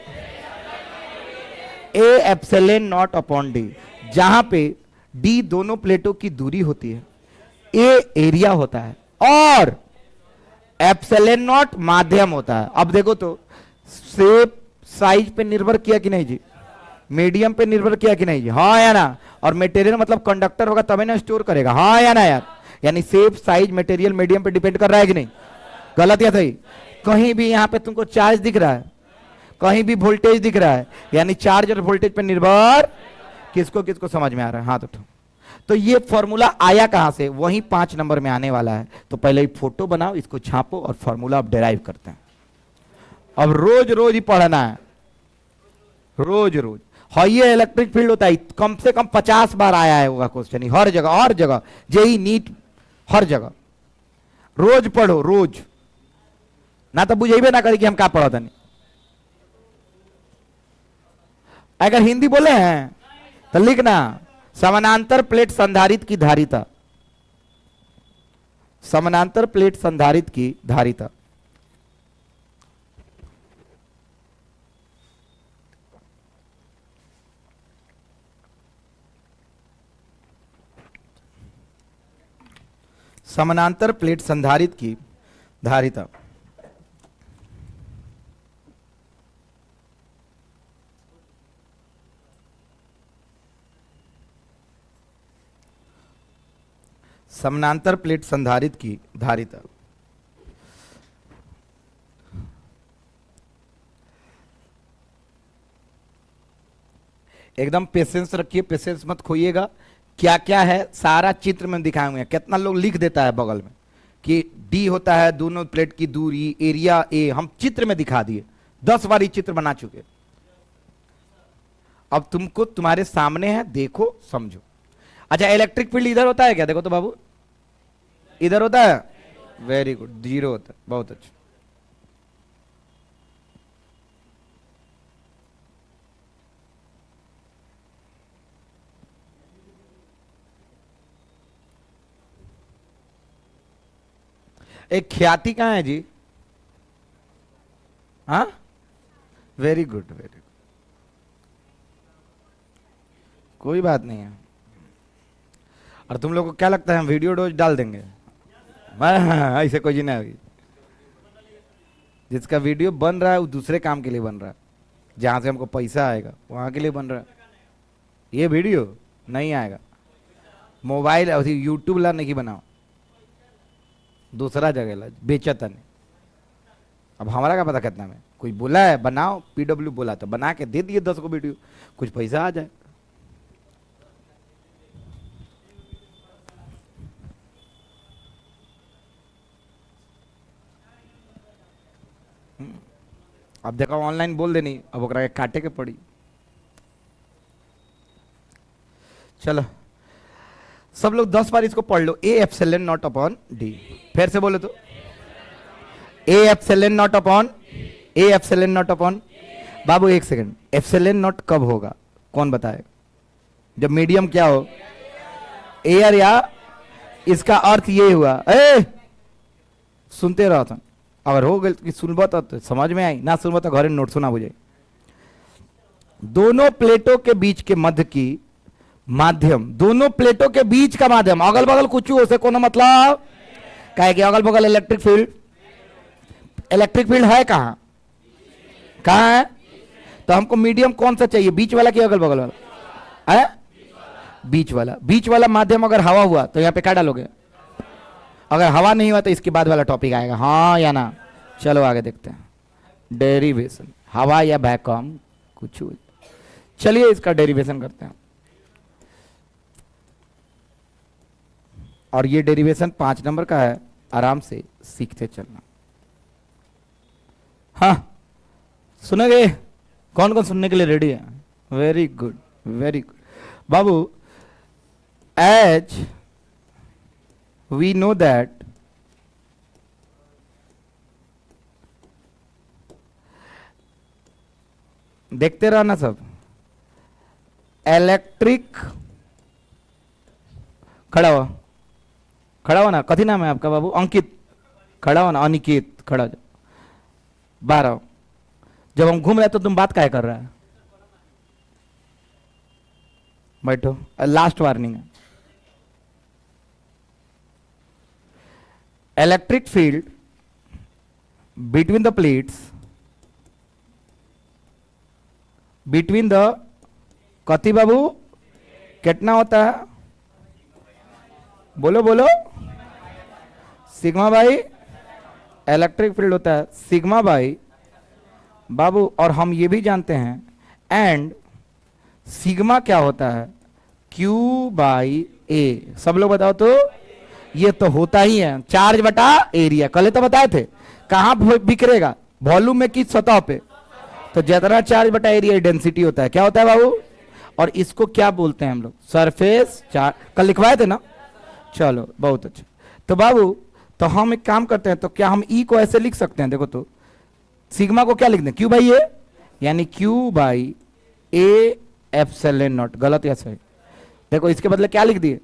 A epsilon naught upon D, जहां पे डी दोनों प्लेटों की दूरी होती है, ए एरिया होता है और एप्सिलॉन नॉट माध्यम होता है। अब देखो तो, शेप साइज पे निर्भर किया कि नहीं जी? मीडियम पे निर्भर किया कि नहीं जी? हाँ या ना? और मटेरियल मतलब कंडक्टर होगा तभी ना स्टोर करेगा, हाँ या ना यार? यानी शेप साइज मटेरियल मीडियम पे डिपेंड कर रहा है कि नहीं? गलत या सही? कहीं भी यहां पे तुमको चार्ज दिख रहा है, कहीं भी वोल्टेज दिख रहा है, यानी चार्ज और वोल्टेज पे निर्भर। किसको किसको समझ में आ रहा है? हाथ उठाओ। तो ये फॉर्मूला आया कहां से? वही 5 नंबर में आने वाला है। तो पहले ही फोटो बनाओ, इसको छापो और फॉर्मूला अब डेराइव करते हैं। अब रोज रोज ही पढ़ना है, रोज रोज। हाँ, ये इलेक्ट्रिक फील्ड होता है, कम से कम 50 बार आया है होगा क्वेश्चन, हर जगह, हर जगह, जेई नीट, हर जगह। रोज पढ़ो, रोज ना तो बुझेबे ना करी कि हम क्या पढ़ा था। नहीं, अगर हिंदी बोले हैं तो लिखना, समानांतर प्लेट संधारित्र की धारिता, समानांतर प्लेट संधारित्र की धारिता। समानांतर प्लेट संधारित्र की धारिता। समानांतर प्लेट संधारित्र की धारिता। एकदम पेशेंस रखिए, पेशेंस मत खोइएगा। क्या क्या है सारा चित्र में दिखाएंगे। कितना लोग लिख देता है बगल में कि डी होता है दोनों प्लेट की दूरी, एरिया ए, हम चित्र में दिखा दिए, 10 बार ये चित्र बना चुके। अब तुमको तुम्हारे सामने है, देखो समझो। अच्छा, इलेक्ट्रिक फील्ड इधर होता है क्या? देखो तो बाबू, इधर होता है, वेरी गुड, 0 होता है, बहुत अच्छा। एक ख्याति कहां है जी? हाँ, वेरी गुड, वेरी गुड, कोई बात नहीं है। और तुम लोग को क्या लगता है हम वीडियो डोज डाल देंगे? ऐसे कोई नहीं होगी। जिसका वीडियो बन रहा है वो दूसरे काम के लिए बन रहा है, जहां से हमको पैसा आएगा वहां के लिए बन रहा है। ये वीडियो नहीं आएगा, मोबाइल यूट्यूब ला नहीं बनाओ, दूसरा जगह ला बेचता नहीं। अब हमारा क्या पता कितना में, कोई बोला है बनाओ, पीडब्ल्यू बोला तो बना के दे दिए 10 को वीडियो, कुछ पैसा आ जाए। अब देखो ऑनलाइन बोल देनी, अब ओकरा के काटे के पड़ी। चलो सब लोग 10 बार इसको पढ़ लो, A epsilon naught upon D. फिर से बोलो तो, A epsilon naught upon, A epsilon naught upon. बाबू एक सेकंड, एप्सिलॉन नॉट कब होगा कौन बताएगा? जब मीडियम क्या हो, एयर, या इसका अर्थ ये हुआ, सुनते रहो था। अगर हो गए कि सुनबो तो समझ में आई, ना सुनबो तो घरे नोट सुना बुझे। दोनों प्लेटों के बीच के मध्य की माध्यम, दोनों प्लेटों के बीच का माध्यम, अगल बगल कुछ हो से कोनो मतलब कहे कि अगल बगल इलेक्ट्रिक फील्ड, इलेक्ट्रिक फील्ड है कहां, कहां है? तो हमको मीडियम कौन सा चाहिए, बीच वाला कि अगल बगल वाला है? बीच वाला। बीच वाला माध्यम अगर हवा हुआ तो यहां पे क्या डालोगे? अगर हवा नहीं हुआ तो इसके बाद वाला टॉपिक आएगा, हाँ या ना? चलो आगे देखते हैं। डेरिवेशन, हवा या वैक्यूम कुछ, चलिए इसका डेरिवेशन करते हैं। और ये डेरिवेशन 5 नंबर का है, आराम से सीखते चलना। हाँ सुनेंगे? कौन कौन सुनने के लिए रेडी है? वेरी गुड, वेरी गुड बाबू। एज वी नो दैट देखते रहना सब, इलेक्ट्रिक, खड़ा हो, खड़ा हो ना, कथी नाम है आपका बाबू? अंकित, खड़ा हो ना, अनिकेत खड़ा हो, 12। जब हम घूम रहे तो तुम बात क्या कर रहा है? बैठो, लास्ट वार्निंग है। Electric field between the plates, between the, कथी बाबू कितना होता है? बोलो बोलो, सिग्मा बाई, इलेक्ट्रिक फील्ड होता है सिग्मा बाई बाबू। और हम ये भी जानते हैं, एंड सिग्मा क्या होता है? Q बाई ए। सब लोग बताओ तो, ये तो होता ही है चार्ज बटा एरिया, कल तो बताए थे। कहां बिखरेगा? वॉल्यूम में, किस सतह पे? तो जितना चार्ज बटा एरिया डेंसिटी होता है, क्या होता है बाबू? और इसको क्या बोलते हैं हम लोग? सरफेस चार्ज, कल लिखवाए थे ना? चलो बहुत अच्छा। तो बाबू तो हम एक काम करते हैं, तो क्या हम ई को ऐसे लिख सकते हैं? देखो तो सिग्मा को क्या लिख दें? क्यू बाई ए, यानी Q by A epsilon not. गलत या सही? देखो इसके बदले क्या लिख दिए?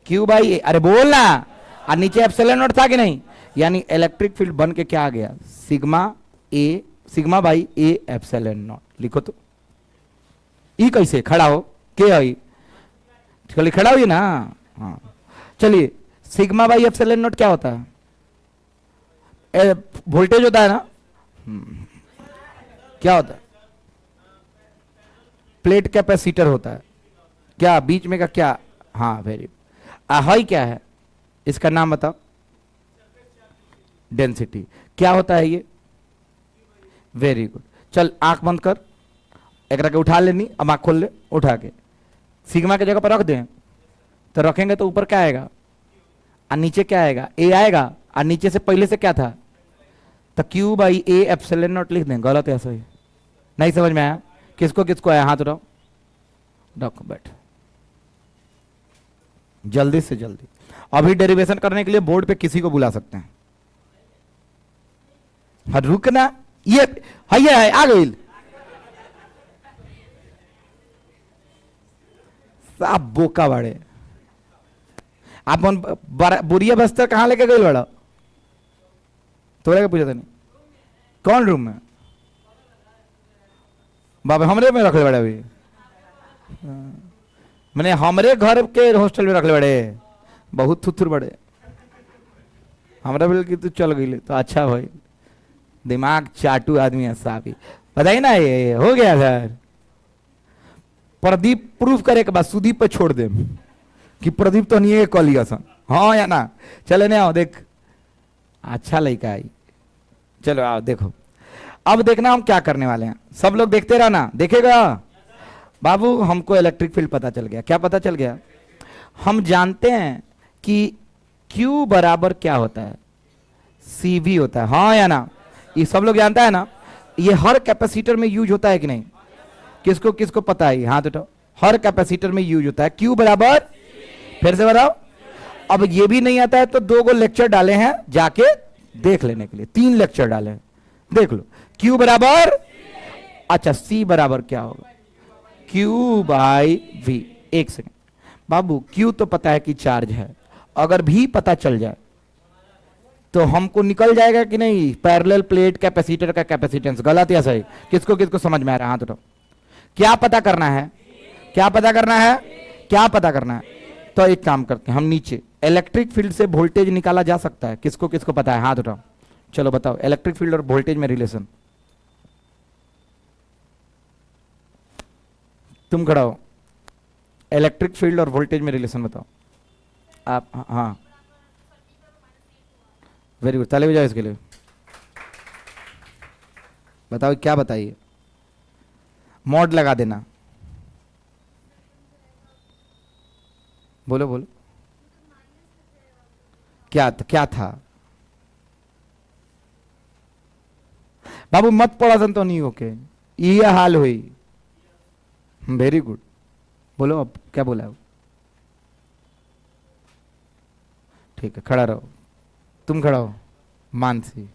क्यू बाई ए। अरे बोल ना, और नीचे एप्सिलॉन नॉट था कि नहीं? यानी इलेक्ट्रिक फील्ड बन के क्या आ गया? Sigma A, sigma by A epsilon not. लिखो तो, ई कैसे? खड़ा हो के आई, चलिए खड़ा हुई ना। हाँ चलिए, सिग्मा बाई एप्सिलॉन नॉट क्या होता है? वोल्टेज होता है ना? क्या होता है? प्लेट कैपेसिटर होता है। क्या बीच में का क्या? हाँ वेरी। हाई क्या है? इसका नाम बताओ। डेंसिटी। क्या होता है ये? Very good. चल आंख बंद कर, एक के उठा लेनी, अब आंख खोल ले, उठा के सिग्मा की जगह पर रख दें। तो रखेंगे तो ऊपर क्या आएगा और नीचे क्या आएगा? ए आएगा, और नीचे से पहले से क्या था? तो Q by A epsilon not लिख दें। गलत है सही? नहीं समझ में आया? किसको किसको आया? हाथ उठाओ, रखो, बैठ जल्दी से जल्दी। अभी डेरिवेशन करने के लिए बोर्ड पे किसी को बुला सकते हैं। हाँ रुकना, ये है आ गई आप बोका बड़े। आप बुरिया बस्तर कहाँ लेके गए बड़ा? तोड़े के पूछा था नहीं? कौन रूम में? बाबा हमरे में रख ले बड़े अभी। मैंने हमरे घर के हॉस्टल में रख ले बड़े, बहुत थुथुर बड़े। हमारा बोल कि तू चल गई तो अच्छा भाई, दिमाग चाटू आदमी है साहब। बताइए ना, ये हो गया घर। प्रदीप प्रूफ करे के बाद सुदीप पे छोड़ दे कि प्रदीप तो नहीं है कॉल लिया सन, हाँ या ना? चले नहीं आओ, देख अच्छा लड़का आई। चलो आओ देखो। अब देखना हम क्या करने वाले हैं, सब लोग देखते रहना, देखेगा बाबू। हमको इलेक्ट्रिक फील्ड पता चल गया। क्या पता चल गया? हम जानते हैं कि Q बराबर क्या होता है? CV होता है, हाँ या ना? ये सब लोग जानता है ना? ये हर कैपेसिटर में यूज होता है कि नहीं? किसको किसको पता है? हाथ उठाओ। हर कैपेसिटर में यूज होता है Q बराबर, फिर से बताओ। अब ये भी नहीं आता है तो 2 लेक्चर डाले हैं जाके देख लेने के लिए, 3 लेक्चर डाले हैं, देख लो। Q बराबर, अच्छा C बराबर क्या होगा? Q by V। एक सेकेंड बाबू, Q तो पता है कि चार्ज है, अगर भी पता चल जाए तो हमको निकल जाएगा कि नहीं पैरेलल प्लेट कैपेसिटर का कैपेसिटेंस। गलत या सही? किसको किसको समझ में आ रहा है? हाथ उठाओ। क्या पता करना है? क्या पता करना है? क्या पता करना है? तो एक काम करते हैं हम, नीचे इलेक्ट्रिक फील्ड से वोल्टेज निकाला जा सकता है? किसको किसको पता है? हाथ उठाओ, चलो बताओ, इलेक्ट्रिक फील्ड और वोल्टेज में रिलेशन। तुम खड़ा हो, इलेक्ट्रिक फील्ड और वोल्टेज में रिलेशन बताओ आप। हाँ, वेरी गुड, ताली बजाओ इसके लिए। बताओ क्या बताइए, मॉड लगा देना। बोलो बोलो, क्या था बाबू? मत पढ़ा सन तो नहीं होके ये हाल हुई। वेरी गुड, बोलो अब क्या बोला है? ठीक है, खड़ा रहो, तुम खड़ा हो। मानसी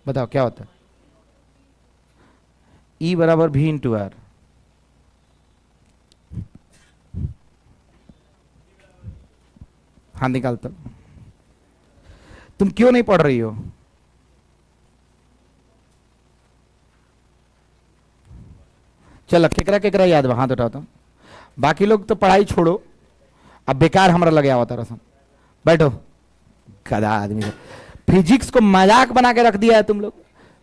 बताओ क्या होता है? E बराबर V इंटू आर। हाँ निकालता। तुम क्यों नहीं पढ़ रही हो? चलो केकरा केकरा याद बा? हाथ उठाओ तो। बाकी लोग तो पढ़ाई छोड़ो, अब बेकार हमारा लगे हुआ था रसम। बैठो, गधा आदमी। फिजिक्स को मजाक बना के रख दिया है तुम लोग।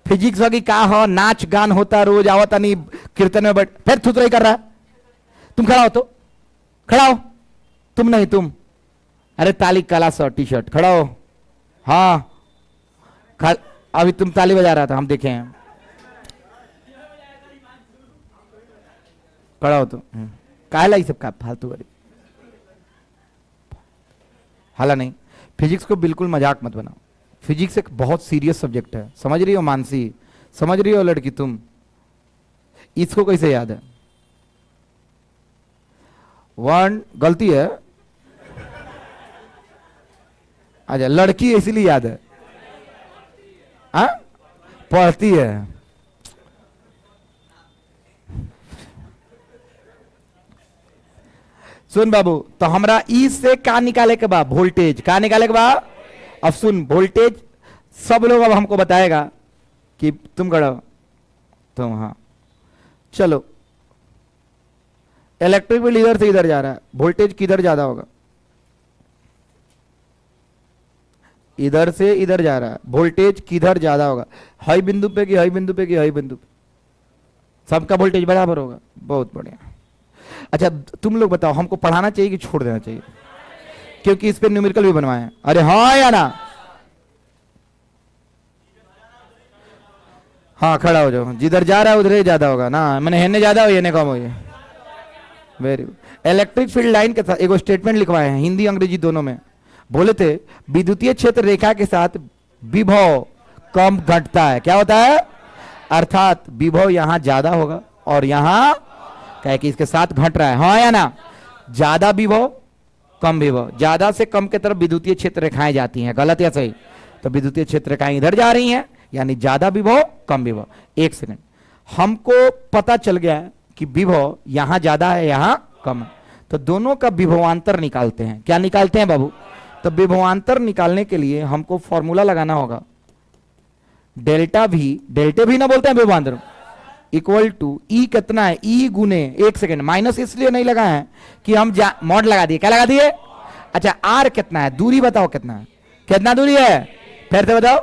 फिजिक्स वाली का हो, नाच गान होता रोज, आवता नहीं कीर्तन में बैठ, फिर थुतराई कर रहा है। तुम खड़ा हो तो, खड़ा हो। तुम नहीं, तुम, अरे ताली काला शर्ट टी शर्ट, खड़ा हो। हाँ अभी तुम ताली बजा रहा था, हम देखे हैं। खड़ा हो तो, काला ही सब का फालतू वाली हाला नहीं। फिजिक्स को बिल्कुल मजाक मत बनाओ। फिजिक्स एक बहुत सीरियस सब्जेक्ट है, समझ रही हो मानसी? समझ रही हो लड़की तुम? इसको कैसे याद है? वन गलती है। अच्छा, लड़की इसलिए याद है? हाँ, पढ़ती है। सुन बाबू, तो हमरा ई से का निकाले के बाद वोल्टेज का निकाले के बाद। अब सुन, वोल्टेज सब लोग अब हमको बताएगा कि तुम खड़ा हो तुम। हाँ चलो, इलेक्ट्रिक फील्ड इधर से इधर जा रहा है, वोल्टेज किधर ज्यादा होगा? इधर से इधर जा रहा है, वोल्टेज किधर ज्यादा होगा? हाई बिंदु पे कि हाई बिंदु पे कि हाई बिंदु पे? सबका वोल्टेज बराबर होगा। बहुत बढ़िया। अच्छा तुम लोग बताओ, हमको पढ़ाना चाहिए कि छोड़ देना चाहिए? क्योंकि इस पे न्यूमेरिकल भी बनवाए हैं। अरे हाँ या ना? हाँ खड़ा हो जाओ, जिधर जा रहा है उधर ही ज्यादा होगा ना, मैंने हेने ज्यादा हो ये कम हो। Very good. Electric field line के साथ एक स्टेटमेंट लिखवाए हैं, हिंदी अंग्रेजी दोनों में। बोले थे विद्युतीय क्षेत्र रेखा के साथ विभव कम घटता है। क्या होता है? अर्थात विभव यहां ज्यादा होगा और यहां क्या कि इसके साथ घट रहा है। हाँ या ना? ज्यादा विभव कम विभव, ज्यादा से कम के तरफ विद्युतीय क्षेत्र रेखाएं जाती हैं। गलत या सही? तो विद्युतीय क्षेत्र रेखाएं इधर जा रही हैं, यानी ज्यादा विभव कम विभव। एक सेकंड, हमको पता चल गया कि विभव यहां ज्यादा है यहां कम है, तो दोनों का विभवांतर निकालते हैं। क्या निकालते हैं बाबू? तो विभवांतर निकालने के लिए हमको फॉर्मूला लगाना होगा, डेल्टा भी ना बोलते हैं विभवांतर, इक्वल टू ई कितना है? ई गुने, एक सेकेंड, माइनस इसलिए नहीं लगा है कि हम मॉड लगा दिए। क्या लगा दिए? अच्छा आर कितना है? दूरी बताओ कितना है? कितना दूरी है? फिर से बताओ,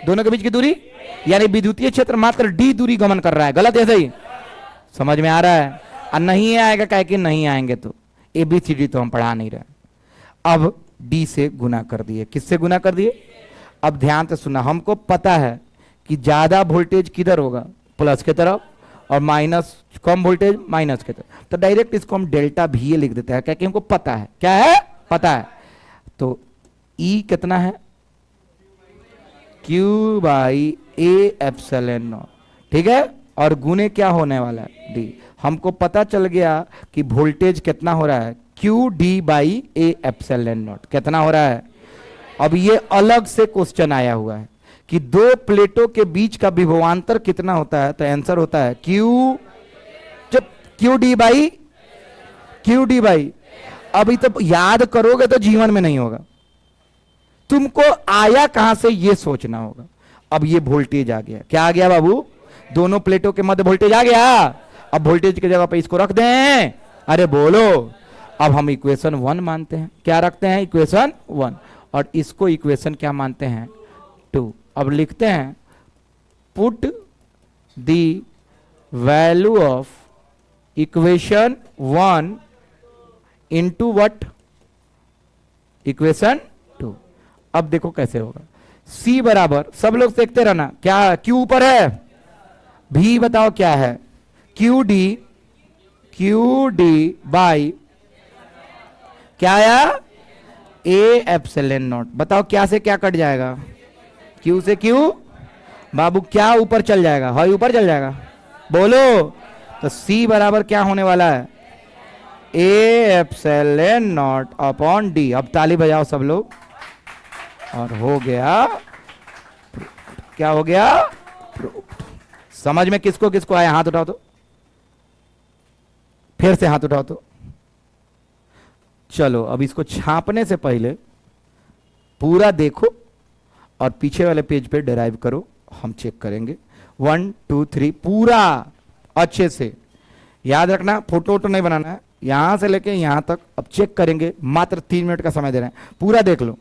दोनों के बीच की दूरी, यानी विद्युतीय क्षेत्र मात्र डी दूरी गमन कर रहा है। गलत है सही? समझ में आ रहा है? और नहीं आएगा क्या कि नहीं आएंगे तो ABCD तो हम पढ़ा नहीं रहे। अब डी से गुना कर दिए। किससे गुना कर दिए? अब ध्यान से सुना, हमको पता है कि ज्यादा वोल्टेज किधर होगा? प्लस की तरफ, और माइनस कम वोल्टेज माइनस की तरफ। तो डायरेक्ट इसको हम डेल्टा भी लिख देते हैं, क्योंकि हमको पता है। क्या है? पता है। तो ई कितना है? Q by A epsilon not, ठीक है, और गुने क्या होने वाला है? डी। हमको पता चल गया कि वोल्टेज कितना हो रहा है? QD by A epsilon not कितना हो रहा है? अब ये अलग से क्वेश्चन आया हुआ है कि दो प्लेटों के बीच का विभवांतर कितना होता है? तो आंसर होता है QD बाई। अभी तो याद करोगे तो जीवन में नहीं होगा, तुमको आया कहां से ये सोचना होगा। अब ये वोल्टेज आ गया। क्या आ गया बाबू? दोनों प्लेटों के मध्य वोल्टेज आ गया। अब वोल्टेज की जगह पे इसको रख दें, अरे बोलो। अब हम इक्वेशन 1 मानते हैं, क्या रखते हैं? इक्वेशन 1। और इसको इक्वेशन क्या मानते हैं? 2। अब लिखते हैं put the value of equation 1 into what? Equation 2। अब देखो कैसे होगा। C बराबर, सब लोग देखते रहना, क्या Q ऊपर है, V बताओ क्या है? क्यू डी बाई क्या आया? A epsilon not. बताओ क्या से क्या कट जाएगा? Q से Q। बाबू क्या ऊपर चल जाएगा? हाँ ऊपर चल जाएगा, बोलो। तो C बराबर क्या होने वाला है? A epsilon naught upon D। अब ताली बजाओ सब लोग। और हो गया, क्या हो गया? समझ में किसको किसको आया? हाथ उठाओ तो, फिर से हाथ उठाओ तो। चलो अब इसको छापने से पहले पूरा देखो और पीछे वाले पेज पे डिराइव करो, हम चेक करेंगे। 1 2 3 पूरा अच्छे से याद रखना, फोटो वोटो नहीं बनाना है, यहां से लेके यहां तक। अब चेक करेंगे, मात्र 3 मिनट का समय दे रहे हैं, पूरा देख लो।